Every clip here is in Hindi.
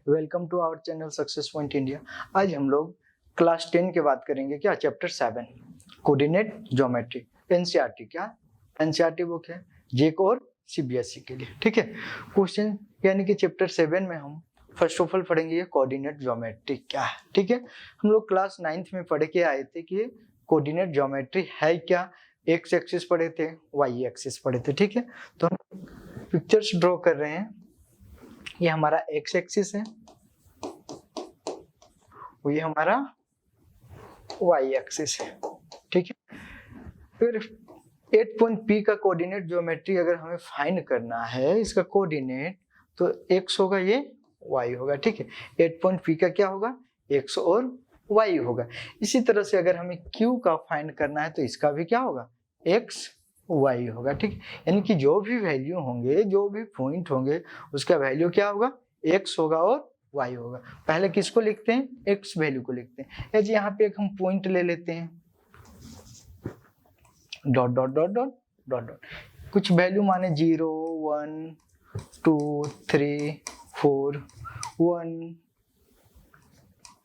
Welcome to our channel success point India. आज हम लोग क्लास 10 के बात करेंगे। क्या? Chapter 7 coordinate geometry. एनसीईआरटी क्या? एनसीईआरटी बुक है जेक और सीबीएसई के लिए। ठीक है। क्वेश्चन यानी कि चैप्टर 7 में हम फर्स्ट ऑफ ऑल पढ़ेंगे ये कोऑर्डिनेट ज्योमेट्री क्या है। ठीक है। हम लोग क्लास 9th में पढ़ के आए थे कि कोऑर्डिनेट ज्योमेट्री है क्या। एक्स एक्सिस पढ़े थे, वाई एक्सिस पढ़े थे। ठीक है। तो हम पिक्चर्स ड्रॉ कर रहे हैं। ये हमारा एक्स एक्सिस है, ये हमारा वाई एक्सिस है। ठीक है। फिर 8 पॉइंट पी का कोऑर्डिनेट ज्योमेट्री अगर हमें फाइंड करना है, इसका कोऑर्डिनेट तो एक्स होगा, ये वाई होगा। ठीक है। 8 पॉइंट पी का क्या होगा? एक्स और वाई होगा। इसी तरह से अगर हमें क्यू का फाइंड करना है तो इसका भी क्या होगा? एक्स वाई होगा। ठीक है। यानी कि जो भी वैल्यू होंगे, जो भी पॉइंट होंगे, उसका वैल्यू क्या होगा? एक्स होगा और वाई होगा। पहले किसको लिखते हैं? एक्स वैल्यू को लिखते हैं। या जी यहाँ पे एक हम पॉइंट ले लेते हैं, dot dot dot dot dot dot, कुछ वैल्यू माने 0 1 2 3 4 1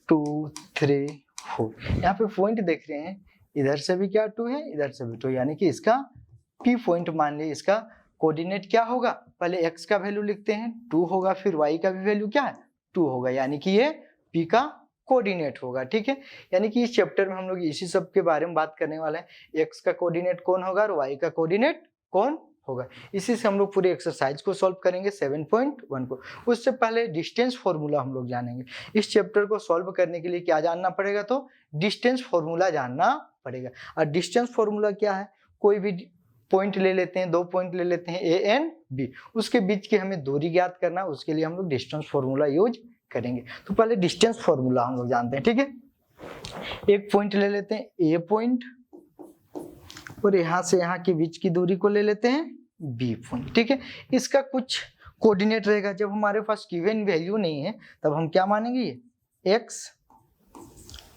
2 3 4। यहाँ पे पॉइंट देख रहे हैं, इधर से भी क्या 2 है, इधर से भी 2, यानी कि इसका पी पॉइंट मान लिया। इसका कोऑर्डिनेट क्या होगा? पहले x का वैल्यू लिखते हैं, 2 होगा, फिर y का भी वैल्यू क्या है? 2 होगा, यानी कि ये p का कोऑर्डिनेट होगा। ठीक है। यानी कि इस चैप्टर में हम लोग इसी सब के बारे में बात करने वाले हैं। x का कोऑर्डिनेट कौन होगा और y का कोऑर्डिनेट कौन होगा। इसी से हम लोग पूरे एक्सरसाइज को सॉल्व करेंगे 7.1 को। उससे पहले डिस्टेंस फॉर्मूला हम लोग जानेंगे। इस चैप्टर को सॉल्व करने के लिए क्या जानना पड़ेगा? तो डिस्टेंस फॉर्मूला जानना पड़ेगा। और डिस्टेंस फॉर्मूला क्या है? कोई भी पॉइंट ले लेते हैं, 2 पॉइंट ले लेते हैं ए एंड बी, उसके बीच की हमें दूरी ज्ञात करना, उसके लिए हम लोग डिस्टेंस फॉर्मूला यूज करेंगे। तो पहले डिस्टेंस फॉर्मूला हम लोग जानते हैं। ठीक है। एक पॉइंट ले लेते हैं ए पॉइंट, और यहाँ से यहाँ के बीच की दूरी को ले लेते हैं बी पॉइंट। ठीक है। इसका कुछ कोऑर्डिनेट रहेगा। जब हमारे पास गिवन वैल्यू नहीं है तब हम क्या मानेंगे? ये एक्स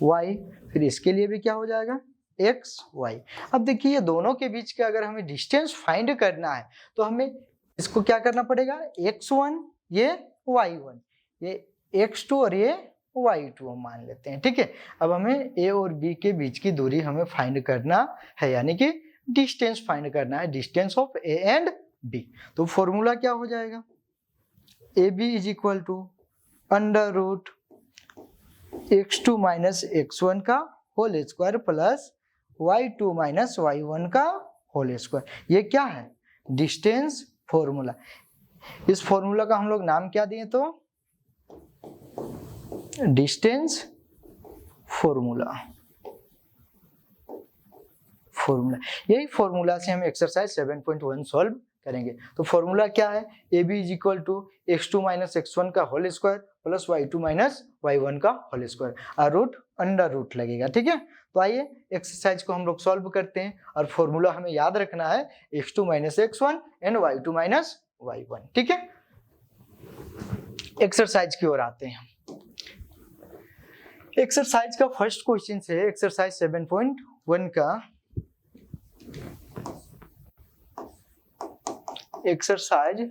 वाई, फिर इसके लिए भी क्या हो जाएगा? X y. अब देखिए ये दोनों के बीच का अगर हमें डिस्टेंस फाइंड करना है तो हमें इसको क्या करना पड़ेगा? x1 ये y1, ये x2 और ये y2 हम मान लेते हैं। ठीक है। अब हमें a और b के बीच की दूरी हमें फाइंड करना है, यानी कि डिस्टेंस फाइंड करना है, distance of a and b। तो फॉर्मूला क्या हो जाएगा? ab is equal to under root x2 minus x1 का whole square plus y2 minus y1 का होल स्क्वायर। ये क्या है? Distance formula. इस फॉर्मूला का हम लोग नाम क्या दिए? तो डिस्टेंस फॉर्मूला। यही फॉर्मूला से हम एक्सरसाइज 7.1 सॉल्व करेंगे। तो फॉर्मूला क्या है? A B is equal to x2 minus x1 का whole square plus y2 minus y1 का होल स्क्वायर, और रूट अंडर रूट लगेगा। ठीक है। तो आइए एक्सरसाइज को हम लोग सॉल्व करते हैं। और फॉर्मूला हमें याद रखना है x2 minus x1 and y2 minus y1। ठीक है। एक्सरसाइज की ओर आते हैं। एक्सरसाइज का फर्स्ट क्वेश्चन है एक्सरसाइज 7.1 का। एक्सरसाइज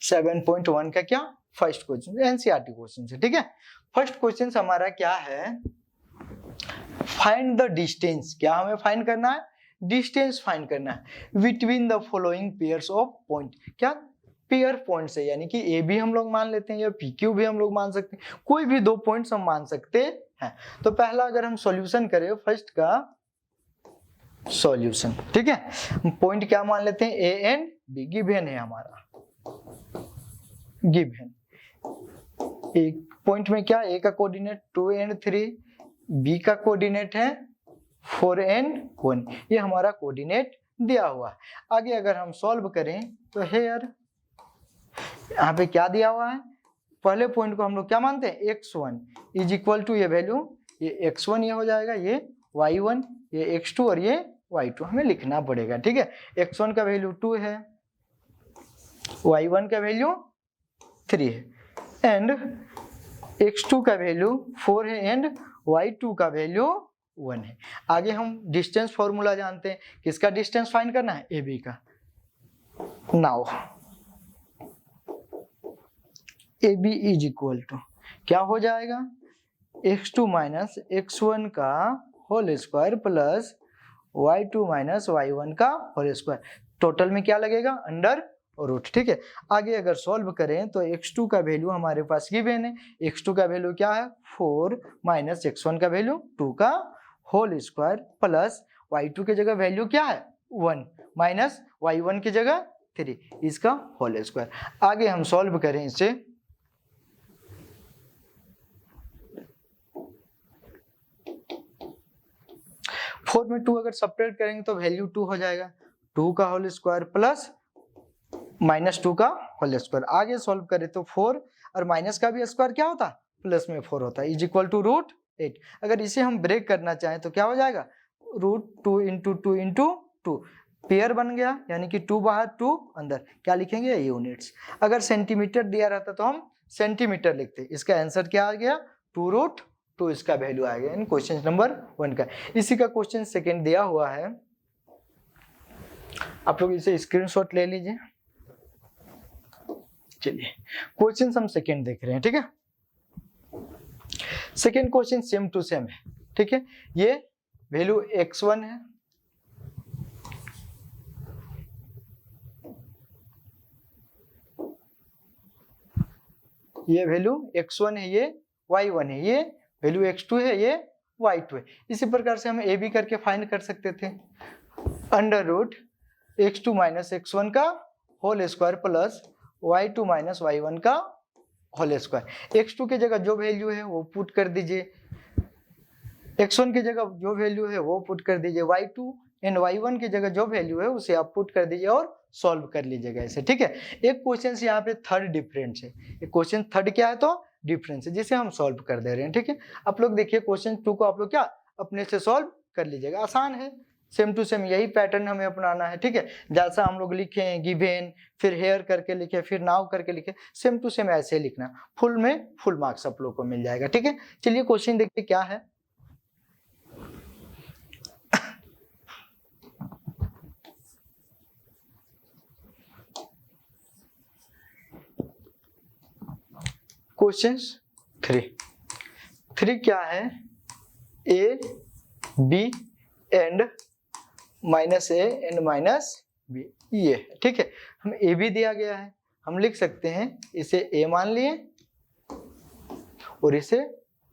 7.1 का क्या? फर्स्ट क्वेश्चन एनसीईआरटी क्वेश्चन है। ठीक है। फर्स्ट क्वेश्चन हमारा क्या है? Find the distance. क्या हमें फाइंड करना है? डिस्टेंस फाइंड करना है between the following pairs of point. क्या? पेयर पॉइंट्स है, यानी कि ए भी हम लोग मान लेते हैं या पी क्यू भी हम लोग मान सकते हैं, कोई भी 2 पॉइंट्स हम मान सकते हैं। तो पहला अगर हम सॉल्यूशन करें फर्स्ट का सॉल्यूशन। ठीक है। पॉइंट क्या मान लेते हैं? ए एंड बी गिवन है हमारा, गिवन। एक पॉइंट में क्या? ए का कोऑर्डिनेट 2 एंड 3, बी का कोऑर्डिनेट है 4 एंड 1, ये हमारा कोऑर्डिनेट दिया हुआ है। आगे अगर हम सॉल्व करें तो हेयर यहाँ पे क्या दिया हुआ है? पहले पॉइंट को हम लोग क्या मानते हैं? x1 इज इक्वल टू ये वैल्यू, ये x1 ये हो जाएगा, ये y1, ये x2 और ये y2 हमें लिखना पड़ेगा। ठीक है। x1 का वैल्यू 2 है, y1 का वैल्यू 3 है एंड x2 का वैल्यू 4 है एंड y2 का वैल्यू 1 है। आगे हम डिस्टेंस फॉर्मूला जानते हैं। किसका डिस्टेंस फाइंड करना है? ए बी का। Now A B is equal to क्या हो जाएगा, x2 माइनस x1 का whole square plus y2 minus y1 का होल स्क्वायर, टोटल में क्या लगेगा, अंडर रूट। ठीक है, आगे अगर सॉल्व करें तो x2 का वैल्यू हमारे पास गिवन है, x2 का वैल्यू क्या है 4 माइनस x1 का वैल्यू 2 का होल स्क्वायर प्लस y2 की जगह वैल्यू क्या है 1 माइनस y1 की जगह 3 इसका होल स्क्वायर। आगे हम सॉल्व करें इसे, फोर में 2 अगर सब्ट्रैक्ट करेंगे तो वैल्यू 2 हो जाएगा, 2 का होल स्क्वायर प्लस माइनस 2 का होल स्क्वायर। आगे सॉल्व करें तो 4 और माइनस का भी स्क्वायर क्या होता है प्लस में 4 होता है, इज इक्वल टू रूट 8। अगर इसे हम ब्रेक करना चाहें तो क्या हो जाएगा, रूट 2 इंटू 2 इंटू 2, पेयर बन गया, यानी कि 2 बाहर 2 अंदर, क्या लिखेंगे यूनिट्स। अगर सेंटीमीटर दिया रहता तो हम सेंटीमीटर लिखते, इसका आंसर क्या आ गया 2 रूट 2 इसका वैल्यू आ गया इन क्वेश्चन नंबर 1 का। इसी का क्वेश्चन सेकंड दिया हुआ है, आप लोग इसे स्क्रीनशॉट ले लीजिए। चलिए क्वेश्चन हम सेकंड देख रहे हैं। ठीक है, second question same to same है। ठीक है, ये वैल्यू x1 है, ये वैल्यू x1 है, ये y1 है, ये वैल्यू x2 है, ये y2 है। इसी प्रकार से हम a b करके फाइंड कर सकते थे, under root x2 minus x1 का whole square plus y2 minus y1 का होल स्क्वायर। x2 की जगह जो वैल्यू है वो पुट कर दीजिए, x1 की जगह जो वैल्यू है वो पुट कर दीजिए, y2 एंड y1 की जगह जो वैल्यू है उसे आप पुट कर दीजिए और सॉल्व कर लीजिएगा इसे। ठीक है, एक क्वेश्चन से यहाँ पे थर्ड डिफरेंस है, एक क्वेश्चन थर्ड क्या है तो डिफरेंस है, जिसे हम सॉल्व कर दे रहे हैं। ठीक है, आप लोग देखिए क्वेश्चन 2 को आप लोग क्या अपने से सॉल्व कर लीजिएगा, आसान है, सेम टू सेम यही पैटर्न हमें अपनाना है। ठीक है, जैसा हम लोग लिखे हैं गिवन, फिर हेयर करके लिखे, फिर नाउ करके लिखे, सेम टू सेम ऐसे लिखना, फुल में फुल मार्क्स आप लोग को मिल जाएगा। ठीक है, चलिए क्वेश्चन देखिए क्या है। क्वेश्चन 3 क्या है, A B and minus A and minus B, ये। ठीक है, हम ए बी दिया गया है, हम लिख सकते हैं इसे ए मान लिए और इसे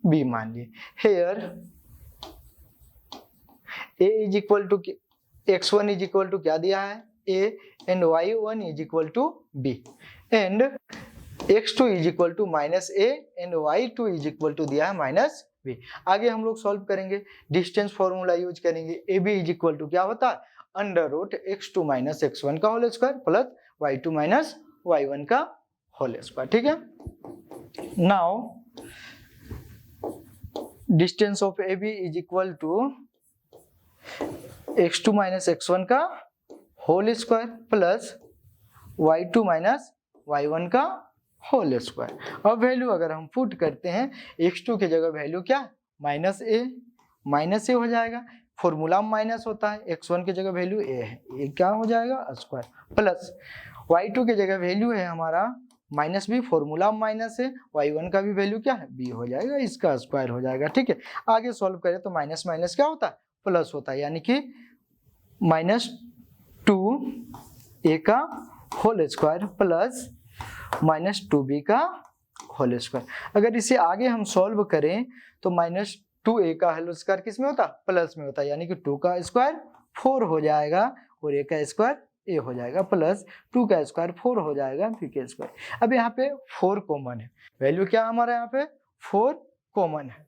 बी मान लिए। Here A is equal to x1 is equal to क्या दिया है A and y1 is equal to B, and x2 is equal to minus A and y2 is equal to दिया है माइनस बी। आगे हम लोग सॉल्व करेंगे, डिस्टेंस फॉर्मूला यूज करेंगे, A B is equal to क्या होता है under root x2 minus x1 का whole square plus y2 minus y1 का होल स्क्वायर। ठीक है, now distance of A B is equal to x2 minus x1 का whole square plus y2 minus y1 का होल स्क्वायर। अब वैल्यू अगर हम पुट करते हैं, x2 की जगह वैल्यू क्या माइनस ए हो जाएगा, फॉर्मूला में माइनस होता है, x1 की जगह वैल्यू ए है, ये क्या हो जाएगा स्क्वायर, प्लस y2 की जगह वैल्यू है हमारा माइनस बी, फॉर्मूला में माइनस है, y1 का भी वैल्यू क्या है बी हो जाएगा, इसका स्क्वायर हो जाएगा। ठीक है, आगे सॉल्व करें तो माइनस माइनस क्या होता है प्लस होता है, यानी कि माइनस 2a का whole square plus minus 2b का होल स्क्वायर। अगर इसे आगे हम सॉल्व करें तो माइनस 2a का होल स्क्वायर किस में होता प्लस में होता है, यानी कि 2 का स्क्वायर 4 हो जाएगा और a का स्क्वायर a हो जाएगा, प्लस 2 का स्क्वायर 4 हो जाएगा b का स्क्वायर। अब यहाँ पे 4 कॉमन है, वैल्यू क्या हमारा यहाँ पे 4 कॉमन है,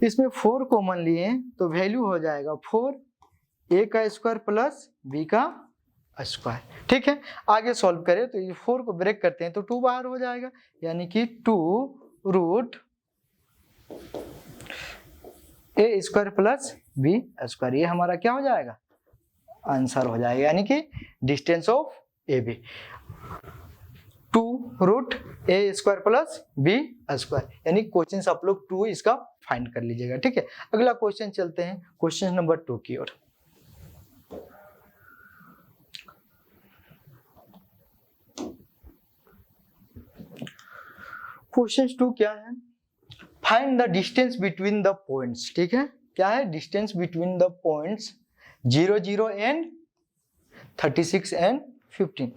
इसमें 4 कॉमन लिए तो वैल्यू हो जाएगा 4a का स्क्वायर प्लस b का स्क्वायर। ठीक है, आगे सॉल्व करें तो ये 4 को ब्रेक करते हैं तो 2 बाहर हो जाएगा, यानी कि 2 root A square plus B square, ये हमारा क्या हो जाएगा आंसर हो जाएगा, यानी कि distance of A B 2 root A square plus B square, यानी क्वेश्चन आप लोग 2 इसका फाइंड कर लीजिएगा। ठीक है, अगला क्वेश्चन चलते हैं क्वेश्चन नंबर 2 की ओर। क्वेश्चन 2 क्या है, find the distance between the points. ठीक है, क्या है, distance between the points 0 0 and 36 and 15।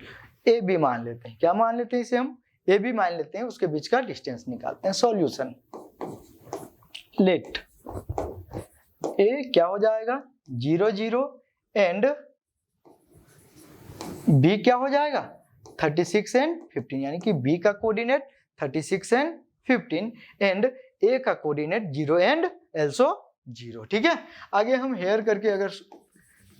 A B मान लेते हैं, क्या मान लेते हैं, इसे हम ए बी मान लेते हैं, उसके बीच का डिस्टेंस निकालते हैं। सॉल्यूशन, लेट ए क्या हो जाएगा 0 0 एंड बी क्या हो जाएगा 36 एंड 15, यानी कि बी का कोऑर्डिनेट 36 एंड 15 एंड ए का कोऑर्डिनेट 0 एंड एल्सो 0। ठीक है, आगे हम हेयर करके अगर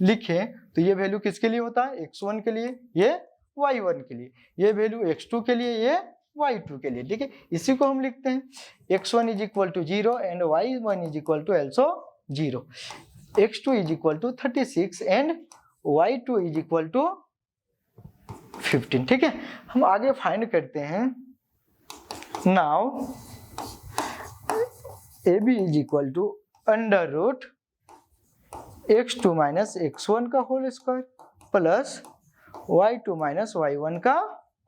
लिखें तो ये वैल्यू किसके लिए होता है, x1 के लिए, ये y1 के लिए, ये वैल्यू x2 के लिए, ये y2 के लिए। ठीक है, इसी को हम लिखते हैं x1 is equal to 0 and y1 is equal to also 0, x2 is equal to 36 and y2 is equal to 15। ठीक है, हम आगे फाइंड करते हैं। Now A B is equal to under root x2 minus x1 का whole square plus y2 minus y1 का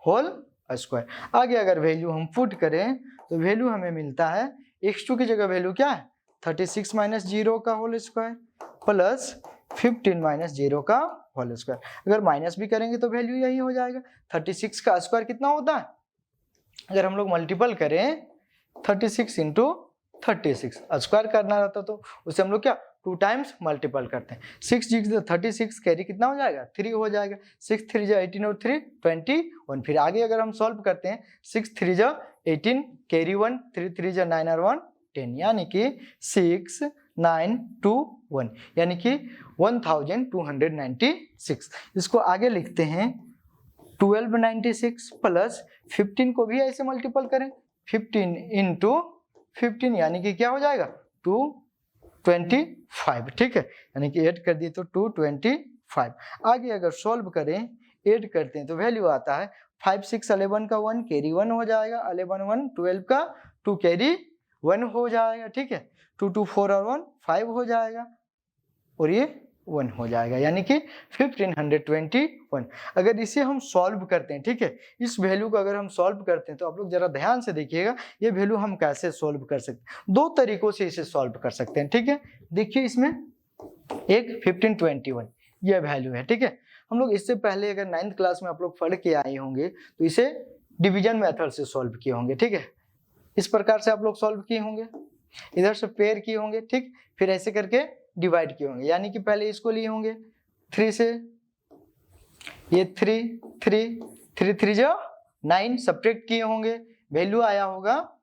होल स्क्वायर। आगे अगर वैल्यू हम पुट करें तो वैल्यू हमें मिलता है x2 की जगह वैल्यू क्या है 36 माइनस 0 का होल स्क्वायर प्लस 15 माइनस 0 का होल स्क्वायर। अगर माइनस भी करेंगे तो वैल्यू यही हो जाएगा। 36 का स्क्वायर कितना होता है, अगर हम लोग मल्टीपल करें 36 इंटू 36 स्क्वायर करना रहता तो उसे हम लोग क्या 2 टाइम्स मल्टीपल करते हैं। 6 6 36 कैरी कितना हो जाएगा 3 हो जाएगा। 6 3 जा 18 और 3 21। फिर आगे अगर हम सॉल्व करते हैं 6 3 जा 18 कैरी 1 3 3 जा 9 और 1 10, यानी कि 6 9 2 1, यानी कि 1296। इसको आगे लिखते हैं 1296 प्लस 15 को भी ऐसे मल्टीपल करें 15 इंटू 15, यानी कि क्या हो जाएगा 225। ठीक है, यानी कि ऐड कर दिए तो 225। आगे अगर सॉल्व करें ऐड करते हैं तो वैल्यू आता है 5 6 11 का 1 कैरी 1 हो जाएगा, 11 1 12 का 2 कैरी 1 हो जाएगा। ठीक है, 2 2 4 और 1 5 हो जाएगा और ये 1 हो जाएगा, यानी कि 1521। अगर इसे हम सॉल्व करते हैं, ठीक है, इस वैल्यू को अगर हम सॉल्व करते हैं तो आप लोग जरा ध्यान से देखिएगा ये वैल्यू हम कैसे सॉल्व कर सकते हैं। 2 तरीकों से इसे सॉल्व कर सकते हैं। ठीक है, देखिए इसमें एक 1521 ये वैल्यू है। ठीक है, हम लोग इससे पहले अगर 9th क्लास में आप लोग पढ़ के आए होंगे तो इसे डिवीजन मेथड से सॉल्व किए होंगे। ठीक है, इस प्रकार से आप लोग सॉल्व किए होंगे, इधर से पेयर किए होंगे, ठीक, फिर ऐसे करके डिवाइड किए होंगे, यानी कि पहले इसको लिए होंगे 3 से, ये 3 3 3 3 जो 9 सब्ट्रैक्ट किए होंगे, वैल्यू आया होगा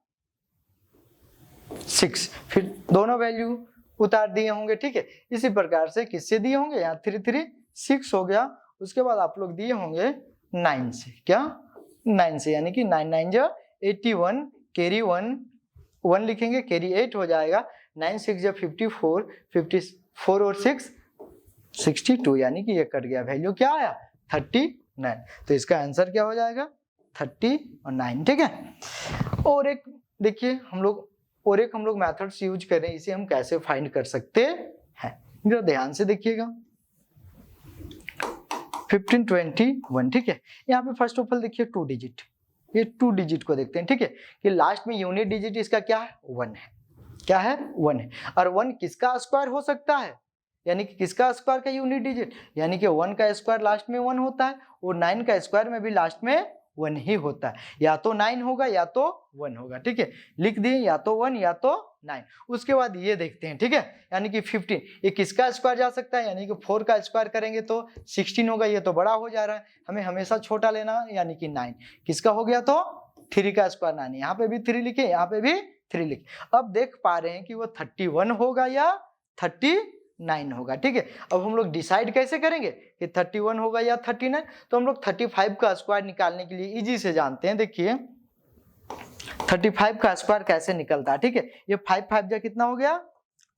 6, फिर दोनों वैल्यू उतार दिए होंगे। ठीक है, इसी प्रकार से किससे दिए होंगे, यहाँ 3 3 6 हो गया, उसके बाद आप लोग दिए होंगे 9 से, क्या 9 से, यानी कि 9 9 जो 81 कैरी 1 लिखेंगे, कैरी 8 हो जाएगा, 9 6 जब 54 54 और 6 62, यानी कि ये कट गया, वैल्यू क्या आया 39। तो इसका आंसर क्या हो जाएगा 39। ठीक है, और एक देखिए हम लोग मेथड्स यूज करें, इसे हम कैसे फाइंड कर सकते हैं, जरा ध्यान से देखिएगा। 1521। ठीक है, यहाँ पे फर्स्ट ऑफ ऑल देखिए 2 डिजिट, ये 2 डिजिट को देखते हैं। ठीक है, कि लास्ट में यूनिट डिजिट इसका क्या है 1 है, क्या है 1 है, और 1 किसका स्क्वायर हो सकता है, यानी कि किसका स्क्वायर का यूनिट डिजिट, यानी कि 1 का स्क्वायर लास्ट में 1 होता है और 9 का स्क्वायर में भी लास्ट में 1 ही होता है, या तो 9 होगा या तो 1 होगा। ठीक है, लिख दिए या तो 1 या तो 9। उसके बाद ये देखते हैं, ठीक है, यानी कि 15 ये किसका स्क्वायर जा सकता है, यानी कि 4 का स्क्वायर करेंगे तो 16 होगा, ये तो बड़ा हो जा रहा है, हमें हमेशा छोटा लेना, यानी कि 9 किसका हो गया तो 3 का स्क्वायर 9, यहाँ पे भी 3 लिखे, यहाँ पे भी 3 लिखे। अब देख पा रहे हैं कि वो 31 होगा या 39 होगा। ठीक है, अब हम लोग डिसाइड कैसे करेंगे कि 31 होगा या 39, तो हम लोग 35 का स्क्वायर निकालने के लिए इजी से जानते हैं। देखिए 35 का स्क्वायर कैसे निकलता है। ठीक है, ये 5 5 जा कितना हो गया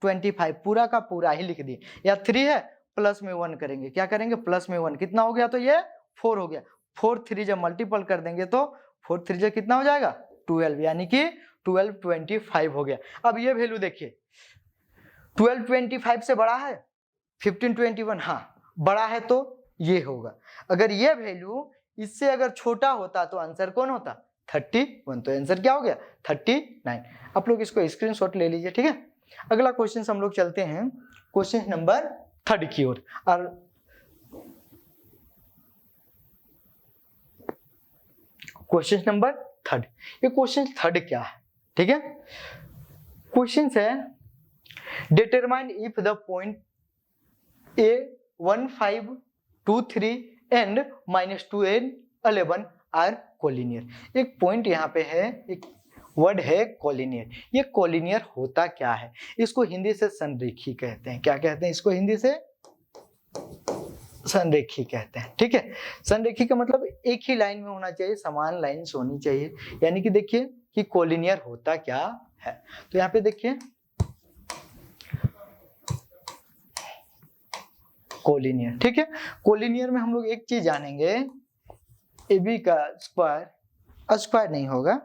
25, पूरा का पूरा ही लिख दिए, या 3 है प्लस में 1 करेंगे, क्या करेंगे प्लस में 1 कितना हो गया, तो ये 4 हो गया, 4 3 जब मल्टीपल कर देंगे तो 4 3 जा कितना हो जाएगा 12, यानी कि 1225 हो गया। अब ये वैल्यू देखिए 1225 से बड़ा है 1521, हाँ बड़ा है तो ये होगा। अगर ये वैल्यू इससे अगर छोटा होता तो आंसर कौन होता 31। तो आंसर क्या हो गया 39। आप लोग इसको स्क्रीनशॉट ले लीजिए, ठीक है। अगला क्वेश्चन हम लोग चलते हैं क्वेश्चन नंबर 3 की ओर। और क्वेश्चन नंबर 3, ये क्वेश्चन 3 क्या है, ठीक है। क्वेश्चन है determine if the point A1, 5, 2, 3 and -2 and 11 are collinear. एक पॉइंट यहाँ पे है, एक वर्ड है कोलिनियर। ये कोलिनियर होता क्या है? इसको हिंदी से संरेखी कहते हैं। क्या कहते हैं इसको हिंदी से? संरेखी कहते हैं, ठीक है। संरेखी का मतलब एक ही लाइन में होना चाहिए, समान लाइन्स होनी चाहिए। यानी कि देखिए कि कोलिनियर होता क्या है। तो यहाँ पे देखिए कोलिनियर, ठीक है। कोलिनियर में हम लोग एक चीज जानेंगे, ए बी का स्क्वायर स्क्वायर नहीं होगा,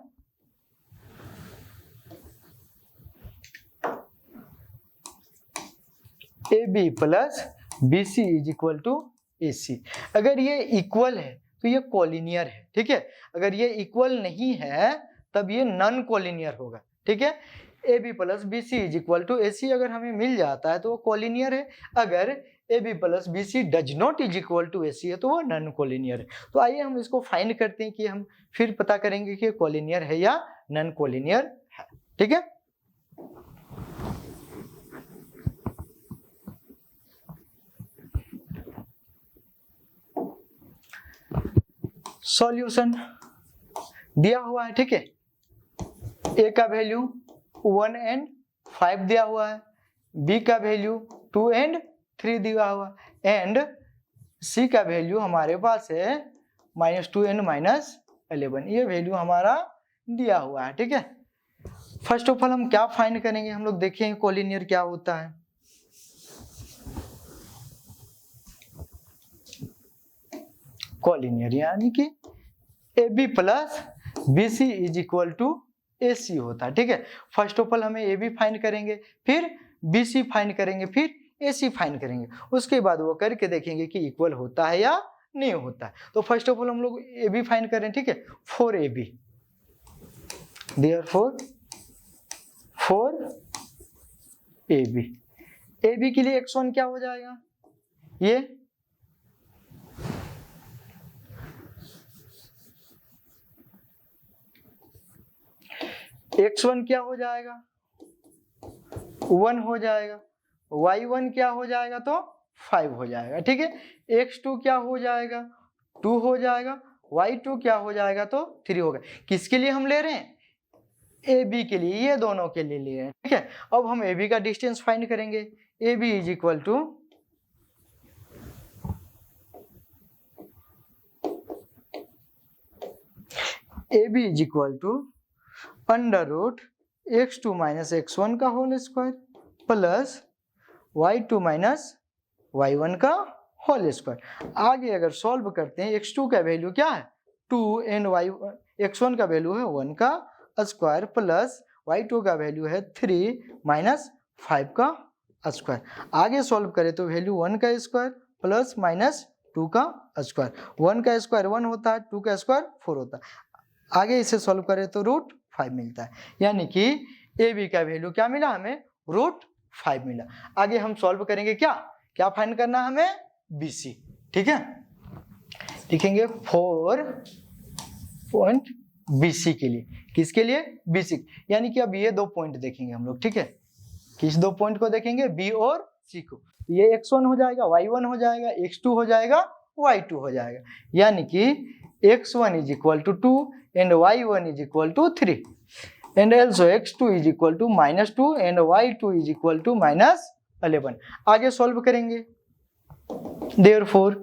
A B plus B C is equal to A C. अगर ये इक्वल है तो ये कोलिनियर है, ठीक है। अगर ये इक्वल नहीं है तब ये नॉन कोलिनियर होगा, ठीक है। A B plus B C is equal to A C अगर हमें मिल जाता है तो वो कोलिनियर है। अगर A B plus B C does not is equal to A C है तो वो नॉन कोलिनियर है। तो आइए हम इसको फाइंड करते हैं कि हम फिर पता करेंगे कि कोलिनियर है या नॉन कोलिनियर है, ठीक है। सॉल्यूशन दिया हुआ है, ठीक है। ए का वैल्यू 1 and 5 दिया हुआ है, बी का वैल्यू 2 and 3 दिया हुआ एंड सी का वैल्यू हमारे पास है -2 and -11। ये वैल्यू हमारा दिया हुआ है, ठीक है। फर्स्ट ऑफ ऑल हम क्या फाइंड करेंगे, हम लोग देखेंगे कोलिनियर क्या होता है। कोलिनियर यानी कि A B plus B C is equal to A C होता है, ठीक है। फर्स्ट ऑफ ऑल हमें ए बी फाइंड करेंगे, फिर बी सी फाइंड करेंगे, फिर ए सी फाइंड करेंगे। उसके बाद वो करके देखेंगे कि इक्वल होता है या नहीं होता है। तो फर्स्ट ऑफ ऑल हम लोग ए बी फाइंड करें, ठीक है। 4 A B, therefore 4 A B. A B के लिए x1 क्या हो जाएगा, ये x1 क्या हो जाएगा 1 हो जाएगा, y1 क्या हो जाएगा तो 5 हो जाएगा, ठीक है। x2 क्या हो जाएगा 2 हो जाएगा, y2 क्या हो जाएगा तो 3 होगा। किसके लिए हम ले रहे हैं, ए बी के लिए, ये दोनों के लिए ले रहे हैं, ठीक है। अब हम ए बी का डिस्टेंस फाइंड करेंगे। A B is equal to under root x2 minus x1 का whole square plus y2 minus y1 का होल स्क्वायर। आगे अगर सॉल्व करते हैं, x2 का वैल्यू क्या है 2 एंड x1 का वैल्यू है 1 का स्क्वायर प्लस y2 का वैल्यू है 3 माइनस 5 का स्क्वायर। आगे सॉल्व करें तो वैल्यू 1 का स्क्वायर प्लस माइनस 2 का स्क्वायर। 1 का स्क्वायर 1 होता है, 2 का स्क्वायर 4 होता है। आगे इसे सॉल्व करें तो रूट 5 मिलता है, यानी कि ए बी का वैल्यू क्या मिला हमें रूट 5 मिला। आगे हम सॉल्व करेंगे, क्या फाइंड करना है हमें बी सी, ठीक है। लिखेंगे 4 पॉइंट बी सी के लिए, किसके लिए बी सी, यानी कि अब ये 2 पॉइंट देखेंगे हम लोग, ठीक है। किस 2 पॉइंट को देखेंगे, बी और सी को। ये x1 हो जाएगा, y1 हो जाएगा, x2 हो जाएगा, y2 हो जाएगा, यानी कि x1 is equal to 2 and y1 is equal to 3 and also x2 is equal to -2 and y2 is equal to -11। आगे सॉल्व करेंगे, therefore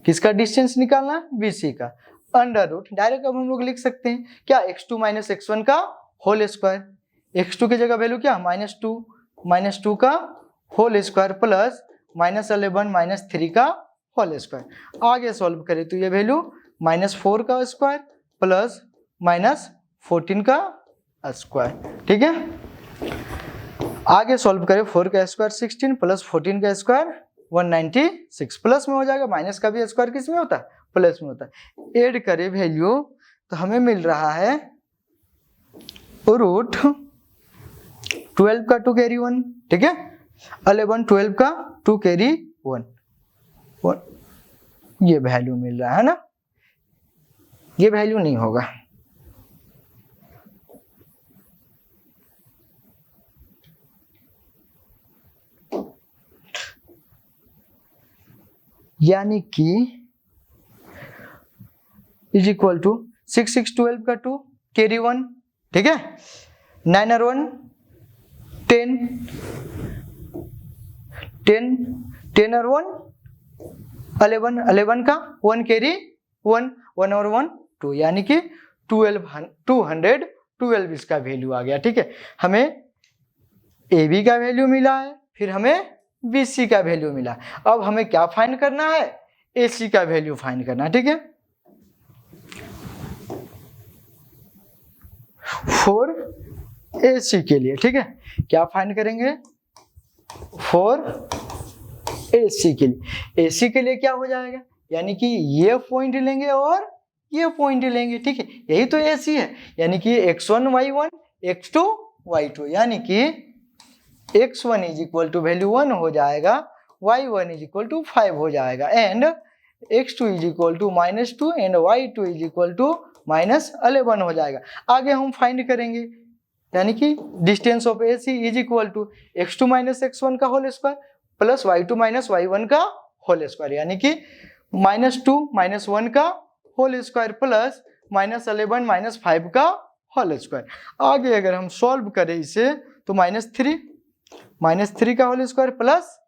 किसका डिस्टेंस निकालना, BC का अंडर रूट। डायरेक्ट अब हम लोग लिख सकते हैं क्या, x2 माइनस x1 का होल स्क्वायर। x2 की जगह वैल्यू क्या -2 का होल स्क्वायर प्लस -11 -3 का होल स्क्वायर। आगे सॉल्व करें तो ये वैल्यू -4 का स्क्वायर प्लस -14 का स्क्वायर, ठीक है। आगे सॉल्व करें 4 का स्क्वायर 16 प्लस 14 का स्क्वायर 196, प्लस में हो जाएगा, माइनस का भी स्क्वायर किस में होता है, प्लस में होता है। ऐड करें वैल्यू तो हमें मिल रहा है रूट 12 का 2 कैरी 1, ठीक है, 11 12 का 2 कैरी 1, ये वैल्यू मिल रहा है ना, ये वैल्यू नहीं होगा। यानी कि इज इक्वल टू 6 6 12 का 2 कैरी 1, ठीक है, 9 और 1 10 10 10 और 1 11 11 का 1 कैरी 1 1 और 1 2, यानी कि 212 इसका वैल्यू आ गया, ठीक है। हमें ए बी का वैल्यू मिला है, फिर हमें बी सी का वैल्यू मिला। अब हमें क्या फाइंड करना है, ए सी का वैल्यू फाइंड करना है, ठीक है। फॉर ए सी के लिए, ठीक है, क्या फाइंड करेंगे, फॉर ए सी के लिए, ए सी के लिए क्या हो जाएगा, यानी कि ये पॉइंट लेंगे और ये पॉइंट लेंगे, ठीक है, यही तो ए सी है। यानी कि x1 y1 x2 y2, यानी कि x1 is equal to value 1 हो जाएगा, y1 इज इक्वल टू 5 हो जाएगा, and x2 is equal to -2 and y2 is equal to -11 हो जाएगा। आगे हम फाइंड करेंगे, यानी कि distance of A C is equal to x2 - x1 का whole square plus y2 - y1 का होल स्क्वायर, यानी कि -2 - 1 का होल स्क्वायर प्लस -11 - 5 का होल स्क्वायर। आगे अगर हम सॉल्व करें इसे तो -3 का होल स्क्वायर प्लस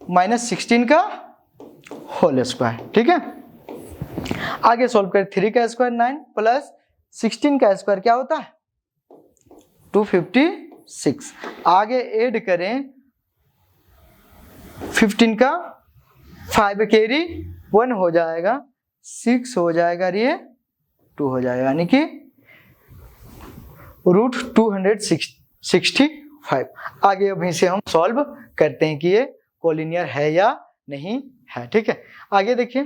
-16 का होल स्क्वायर, ठीक है। आगे सॉल्व करें, 3 का स्क्वायर 9 प्लस 16 का स्क्वायर क्या होता है 256। आगे ऐड करें 15 का 5 कैरी 1 हो जाएगा, 6 हो जाएगा, ये 2 हो जाएगा, यानी कि √265। आगे अब इसे हम सॉल्व करते हैं कि ये कोलिनियर है या नहीं है, ठीक है। आगे देखिए,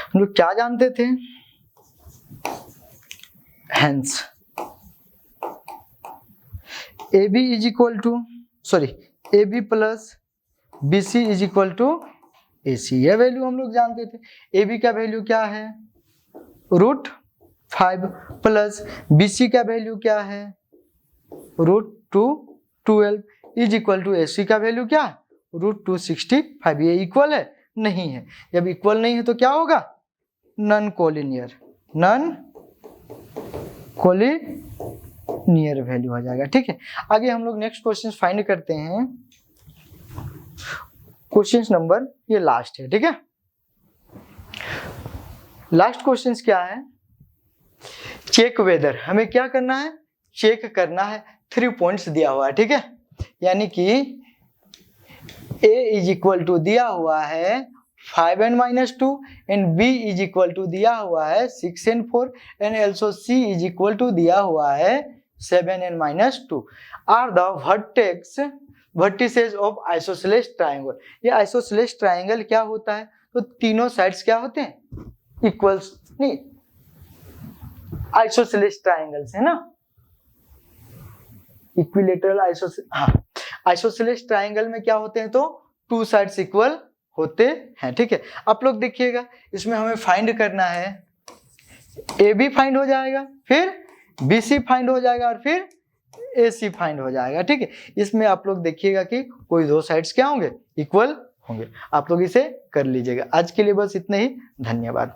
हम लोग क्या जानते थे, hence A B is equal to A B plus B C is equal to A C, यह वैल्यू हम लोग जानते थे। ए बी का वैल्यू क्या है √5 प्लस बी सी का वैल्यू क्या है √212 इज इक्वल टू ए सी का वैल्यू क्या है √265। ये इक्वल है, नहीं है। जब इक्वल नहीं है तो क्या होगा, नॉन कोलिनियर वैल्यू हो जाएगा, ठीक है। आगे हम लोग नेक्स्ट क्वेश्चन फाइंड करते हैं, क्वेश्चन नंबर ये लास्ट है, ठीक है। लास्ट क्वेश्चन क्या है, चेक वेदर, हमें क्या करना है, चेक करना है। 3 पॉइंट्स दिया हुआ है, ठीक है, यानी कि a इज इक्वल टू दिया हुआ है 5n - 2 and b is equal to दिया हुआ है 6n 4 and also c is equal to दिया हुआ है 7n - 2 are the vertices of isosceles triangle. ये आइसोसेलेस ट्राइंगल क्या होता है, तो तीनों साइड्स क्या होते हैं, इक्वल्स, नहीं आइसोसेलेस ट्राइंगल्स है ना, इक्विलेटरल आइसोसेलेस ट्राइंगल में क्या होते हैं, तो 2 साइड्स इक्वल होते हैं, ठीक है। आप लोग देखिएगा, इसमें हमें फाइंड करना है, ए बी फाइंड हो जाएगा, फिर बी सी फाइंड हो जाएगा और फिर ए सी फाइंड हो जाएगा, ठीक है। इसमें आप लोग देखिएगा कि कोई 2 साइड्स क्या होंगे, इक्वल होंगे। आप लोग इसे कर लीजिएगा। आज के लिए बस इतना ही, धन्यवाद।